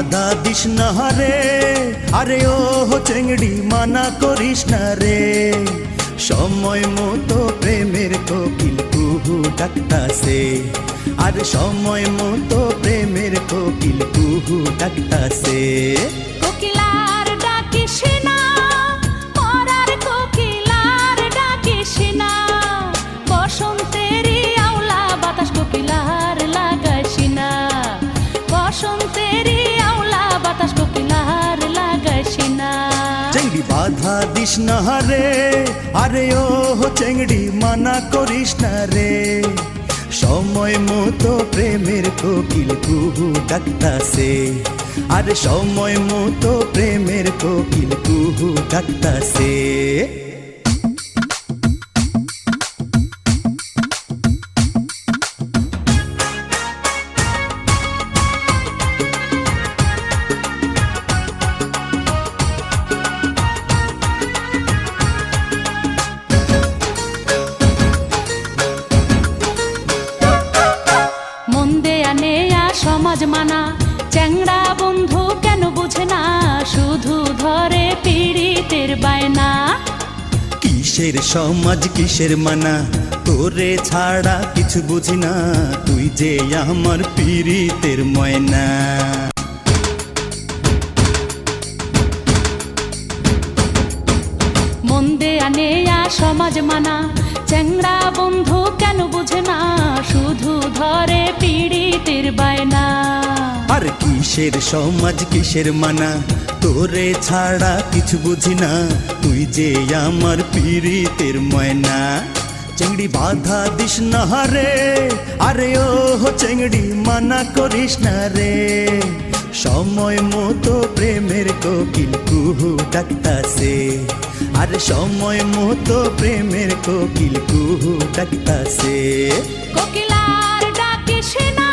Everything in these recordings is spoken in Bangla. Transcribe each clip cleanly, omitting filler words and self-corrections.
বাধা দিস না রে, আরে ও চেংড়ি মানা করিস না রে। সময় মতো প্রেমের কোকিল কুহু ডাকতাছে, আর সময় মতো প্রেমের কোকিল কুহু ডাকতাছে। কোকিলার ডাকিস না, মরার কোকিলার ডাকিস না, বসন্তেরই আওলা বাতাস কোকিলার লাগাইস না, বসন্তেরই আওলা বাতাস কোকিলার লাগাইস না। চেংড়ি বাধা দিস না রে, আরে ও চেংড়ি মানা করিস না রে। সময় মতো প্রেমের কোকিল কুহু ডাকতাছে, আর সময় মতো প্রেমের কোকিল কুহু ডাকতাছে। সমাজ মানা চ্যাংড়া বন্ধু কেন বুঝে না, শুধু ধরে পীড়িতের বায়না। কিসের সমাজ কিসের মানা, তোরে ছাড়া কিছু বুঝি না, তুই যে আমার পীড়িতের ময়না। মন দেয়া নেয়া সমাজ মানা চ্যাংড়া বন্ধু কেন বুঝে না, শুধু ধরে পীড়িতের বায়না। আর কিসের সমাজ কিসের মানা, তোরে ছাড়া কিছু বুঝি না, তুই যে আমার পীড়িতের ময়না। চেংড়ি বাধা দিস না রে, আরে ও চেংড়ি মানা করিস না রে। সময় মতো প্রেমের কোকিল কুহু ডাকতাছে, আর সময় মতো প্রেমের কোকিল কুহু ডাকতাছে। কোকিলার ডাকিস না,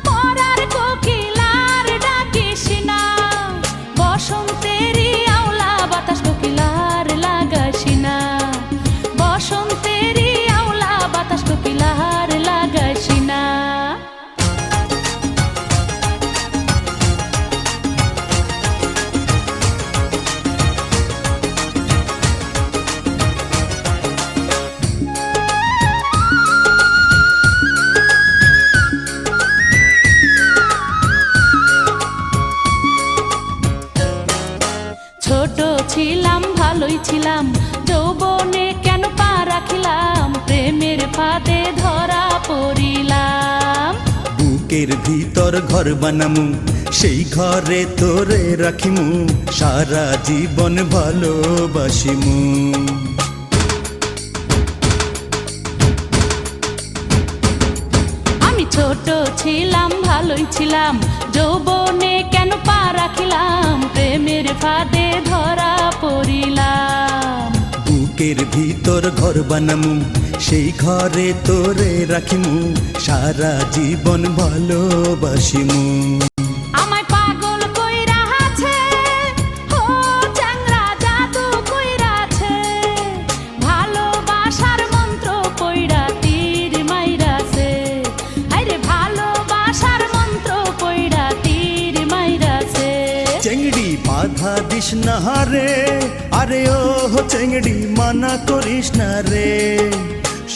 মরার কোকিলার ডাকিস না, বসন্তেরই আওলা বাতাস কোকিলার লাগাইস না, বসন্তেরই আওলা বাতাস কোকিলার লাগাইস না। ছোট ছিলাম ভালোই ছিলাম, যৌবনে কেন পা রাখিলাম, প্রেমের ফাঁদে ধরা পড়িলাম। বুকের ভিতর ঘর বানামু, সেই ঘরে তোরে রাখিমু, সারা জীবন ভালোবাসিমু। আমি ছোট ছিলাম ভালোই ছিলাম, যৌবনে কেন পা রাখিলাম, প্রেমের ফাঁদে ধরা পড়িলাম। বুকের ভিতর ঘর বানামু, সেই ঘরে তোরে রাখিমু, সারা জীবন ভালোবাসিমু। আমায় পাগল কইরা আছে, ও চ্যাংড়া জাদু কইরা আছে, ভালোবাসার মন্ত্র কইরা তীর মাইরাছে, আরে ভালোবাসার মন্ত্র কইরা তীর মাইরাছে। চেংড়ি বাধা দিস না রে, আরে ও চেংড়ি মানা করিস না রে।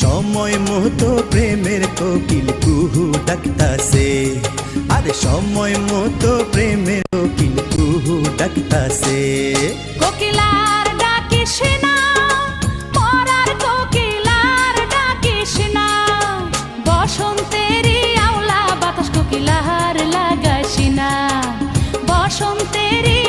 সময় মতো প্রেমের কোকিল কুহু ডাকতাছে, আর সময় মতো প্রেমের কোকিল কুহু ডাকতাছে। কোকিলার ডাকিস না, মরার কোকিলার ডাকিস না, বসন্তেরই আওলা বাতাস কোকিলার লাগাইস না, বসন্তেরই